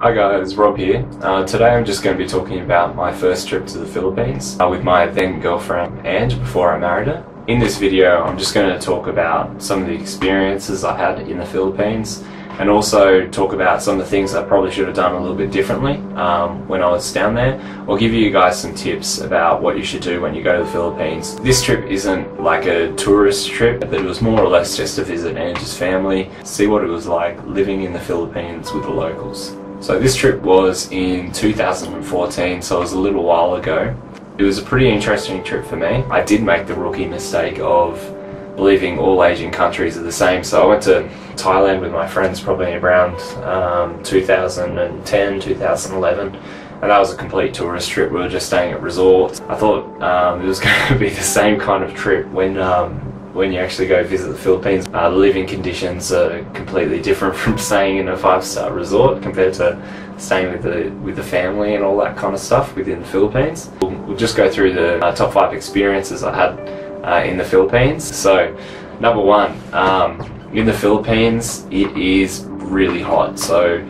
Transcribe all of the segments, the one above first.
Hi guys, Rob here. Today I'm just going to be talking about my first trip to the Philippines with my then girlfriend Ange before I married her. In this video I'm just going to talk about some of the experiences I had in the Philippines and also talk about some of the things I probably should have done a little bit differently when I was down there, or give you guys some tips about what you should do when you go to the Philippines. This trip isn't like a tourist trip, but it was more or less just to visit Ange's family, see what it was like living in the Philippines with the locals. So this trip was in 2014, so it was a little while ago. It was a pretty interesting trip for me. I did make the rookie mistake of believing all Asian countries are the same. So I went to Thailand with my friends probably around 2010, 2011. And that was a complete tourist trip. We were just staying at resorts. I thought it was going to be the same kind of trip when you actually go visit the Philippines. The living conditions are completely different from staying in a 5-star resort compared to staying with the family and all that kind of stuff within the Philippines. We'll just go through the top 5 experiences I had in the Philippines. So, number 1, in the Philippines it is really hot. So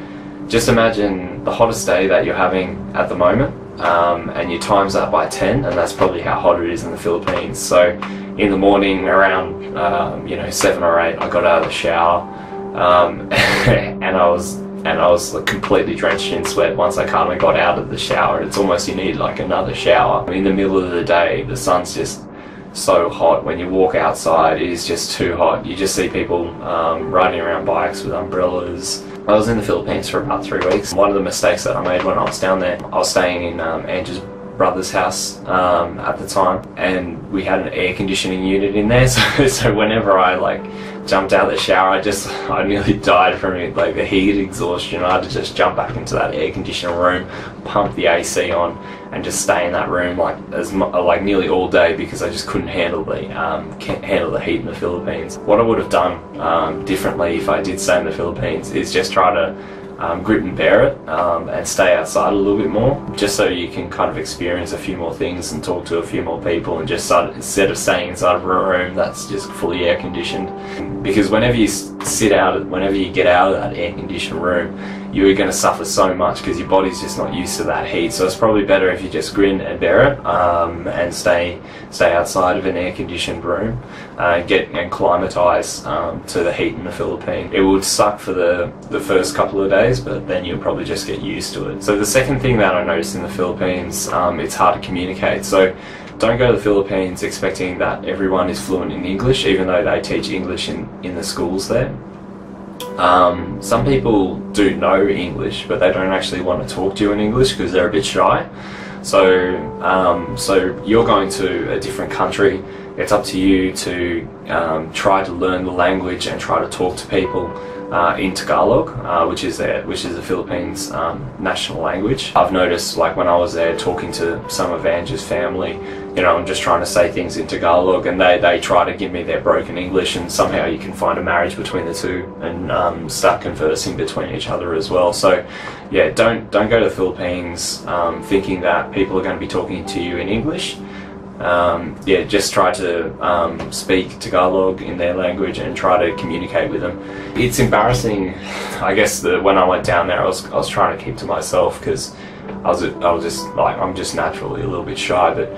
just imagine the hottest day that you're having at the moment, and you times that by 10, and that's probably how hot it is in the Philippines. So in the morning around 7 or 8, I got out of the shower, and I was like completely drenched in sweat once I kind of got out of the shower. It's almost you need like another shower. In the middle of the day, the sun's just so hot. When you walk outside, it is just too hot. You just see people riding around bikes with umbrellas. I was in the Philippines for about 3 weeks. One of the mistakes that I made when I was down there, I was staying in Ange's brother's house at the time, and we had an air conditioning unit in there, so whenever I like jumped out of the shower, I nearly died from it, like the heat exhaustion. I had to just jump back into that air conditioning room, pump the AC on, and just stay in that room like nearly all day, because I just couldn't handle the heat in the Philippines. What I would have done differently if I did stay in the Philippines is just try to grit and bear it, and stay outside a little bit more, just so you can kind of experience a few more things and talk to a few more people, and just instead of staying inside of a room that's just fully air conditioned. Because whenever you get out of that air conditioned room, you're going to suffer so much because your body's just not used to that heat. So it's probably better if you just grin and bear it, and stay outside of an air conditioned room, and acclimatise to the heat in the Philippines. It would suck for the first couple of days, but then you'll probably just get used to it. So the second thing that I noticed in the Philippines, it's hard to communicate. So don't go to the Philippines expecting that everyone is fluent in English, even though they teach English in the schools there. Some people do know English, but they don't actually want to talk to you in English because they're a bit shy. So you're going to a different country. It's up to you to try to learn the language and try to talk to people in Tagalog, which is the Philippines' national language. I've noticed, like when I was there talking to some of Ange's family, I'm just trying to say things in Tagalog, and they try to give me their broken English, and somehow you can find a marriage between the two and start conversing between each other as well. So yeah, don't go to the Philippines thinking that people are going to be talking to you in English. Yeah, just try to speak Tagalog in their language and try to communicate with them. It's embarrassing, I guess, that when I went down there, I was trying to keep to myself, because I'm just naturally a little bit shy. But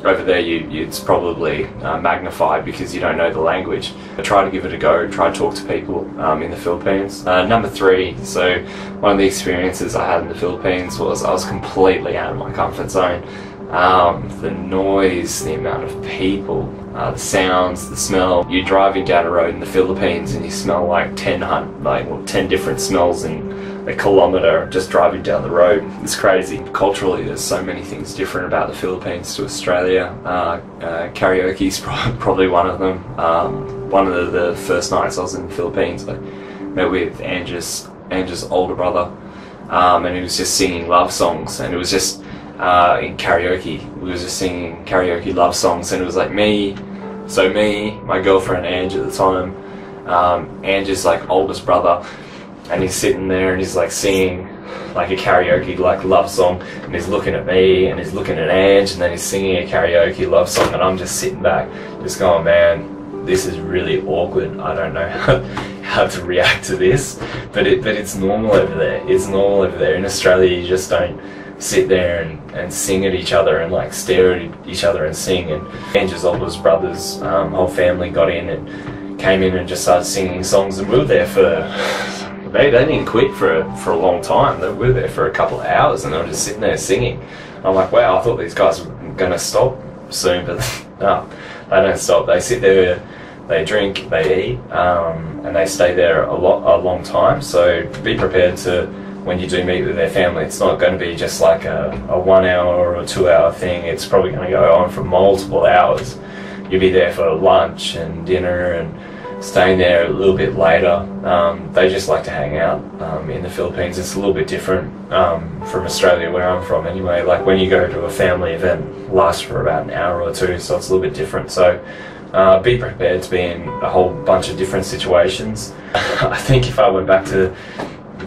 over there, it's probably magnified because you don't know the language. But try to give it a go. Try to talk to people in the Philippines. Number 3. So one of the experiences I had in the Philippines was I was completely out of my comfort zone. The noise, the amount of people, the sounds, the smell. You're driving down a road in the Philippines and you smell like 10 different smells in a kilometre just driving down the road. It's crazy. Culturally, there's so many things different about the Philippines to Australia. Karaoke is probably one of them. One of the first nights I was in the Philippines, I met with Ange's older brother, and he was just singing love songs, and it was just in karaoke. We were just singing karaoke love songs, and it was like me, my girlfriend Ange at the time, Ange's like oldest brother, and he's sitting there and he's like singing like a karaoke like love song, and he's looking at me and he's looking at Ange, and then he's singing a karaoke love song, and I'm just sitting back just going, man, this is really awkward. I don't know how to react to this, but it's normal over there. It's normal over there. In Australia, you just don't sit there and sing at each other and like stare at each other and sing. And Ange's oldest brother's whole family got in and came in and just started singing songs, and we were there for, they didn't quit for a long time. They were there for a couple of hours and they were just sitting there singing. I'm like, wow, I thought these guys were gonna stop soon, but no, they don't stop. They sit there, they drink, they eat, and they stay there a long time. So be prepared to, when you do meet with their family, it's not going to be just like a 1 hour or a 2 hour thing. It's probably going to go on for multiple hours. You'll be there for lunch and dinner and staying there a little bit later. They just like to hang out in the Philippines. It's a little bit different from Australia, where I'm from anyway. Like when you go to a family event, it lasts for about an hour or two, so it's a little bit different. So be prepared to be in a whole bunch of different situations. I think if I went back to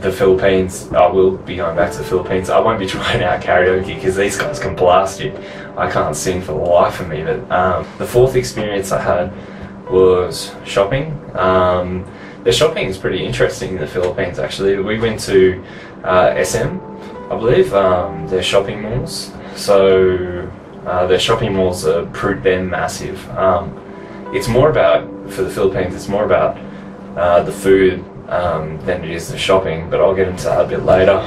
the Philippines, I will be going back to the Philippines. I won't be trying out karaoke because these guys can blast you. I can't sing for the life of me. But the fourth experience I had was shopping. The shopping is pretty interesting in the Philippines actually. We went to SM, I believe, their shopping malls. So their shopping malls are they're massive. It's more about, for the Philippines, it's more about the food than it is the shopping, but I'll get into that a bit later.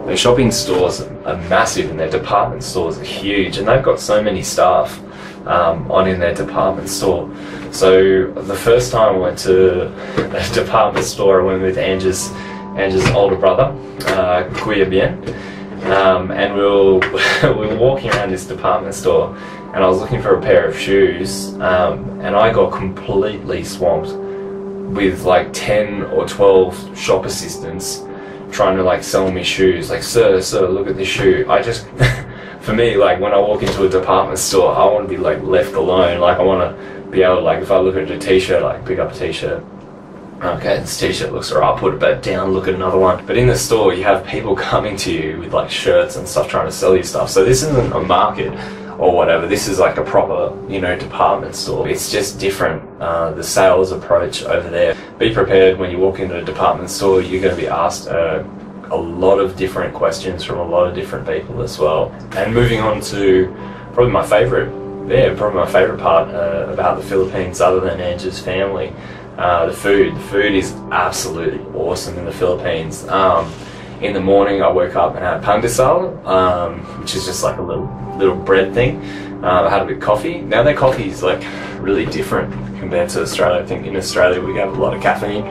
Their shopping stores are massive and their department stores are huge, and they've got so many staff in their department store. So the first time I went to a department store, I went with Ange's older brother, Kuya Bien, and we were walking around this department store, and I was looking for a pair of shoes, and I got completely swamped with like 10 or 12 shop assistants trying to like sell me shoes. Like, sir, look at this shoe. I just, for me, like when I walk into a department store, I want to be like left alone. Like I want to be able to, like, if I look at a t-shirt, like pick up a t-shirt. Okay, this t-shirt looks alright, put it back down, look at another one. But in the store, you have people coming to you with like shirts and stuff trying to sell you stuff. So this isn't a market or whatever. This is like a proper, you know, department store. It's just different, the sales approach over there. Be prepared when you walk into a department store, you're going to be asked a lot of different questions from a lot of different people as well. And moving on to probably my favorite part about the Philippines, other than Ange's family, the food. The food is absolutely awesome in the Philippines. In the morning, I woke up and had pandesal, which is just like a little bread thing. I had a bit of coffee. Now their coffee is like really different compared to Australia. I think in Australia we have a lot of caffeine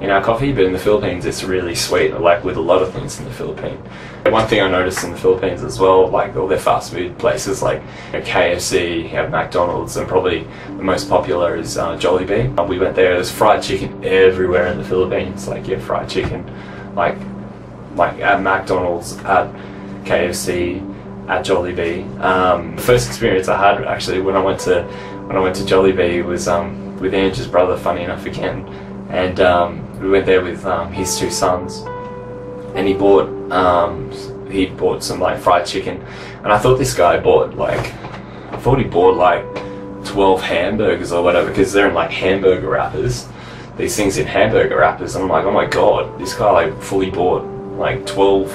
in our coffee, but in the Philippines it's really sweet, like with a lot of things in the Philippines. One thing I noticed in the Philippines as well, like all their fast food places like KFC, you have McDonald's, and probably the most popular is Jollibee. We went there, there's fried chicken everywhere in the Philippines. Like, yeah, fried chicken, like at McDonald's, at KFC, at Jollibee. The first experience I had actually when I went to Jollibee was with Ange's brother, funny enough again, and we went there with his two sons, and he bought some like fried chicken, and I thought this guy bought like, he bought like 12 hamburgers or whatever, because they're in like hamburger wrappers, these things in hamburger wrappers, and I'm like, oh my god, this guy like fully bought like 12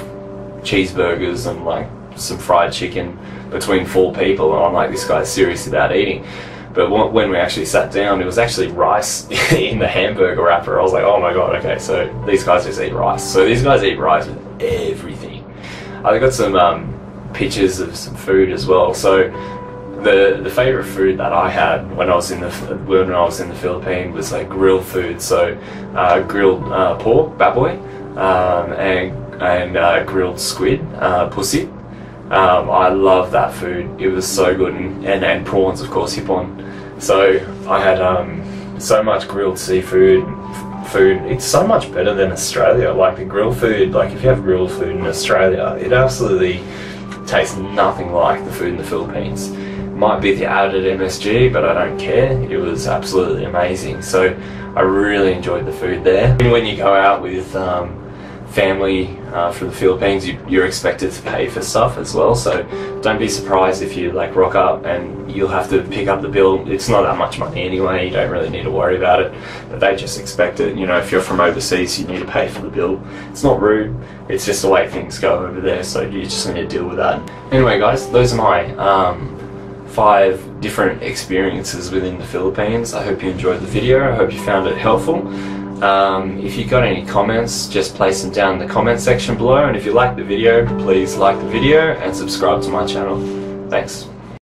cheeseburgers and like some fried chicken between 4 people, and I'm like, this guy's serious about eating. But when we actually sat down, it was actually rice in the hamburger wrapper. I was like, oh my god, okay, so these guys just eat rice. So these guys eat rice with everything. I got some pictures of some food as well. So the favorite food that I had when I was in the Philippines was like grilled food. So grilled pork, baboy, and grilled squid, pusit. I love that food. It was so good, and prawns, of course, hipon. So I had so much grilled seafood food. It's so much better than Australia. Like the grilled food, like if you have grilled food in Australia, it absolutely tastes nothing like the food in the Philippines. Might be the added MSG, but I don't care. It was absolutely amazing. So I really enjoyed the food there. And when you go out with family from the Philippines, you're expected to pay for stuff as well, so don't be surprised if you like rock up and you'll have to pick up the bill. It's not that much money anyway, you don't really need to worry about it, but they just expect it. You know, if you're from overseas, you need to pay for the bill. It's not rude, it's just the way things go over there, so you just need to deal with that. Anyway guys, those are my 5 different experiences within the Philippines. I hope you enjoyed the video, I hope you found it helpful. If you got any comments, just place them down in the comment section below, and if you like the video, please like the video and subscribe to my channel. Thanks.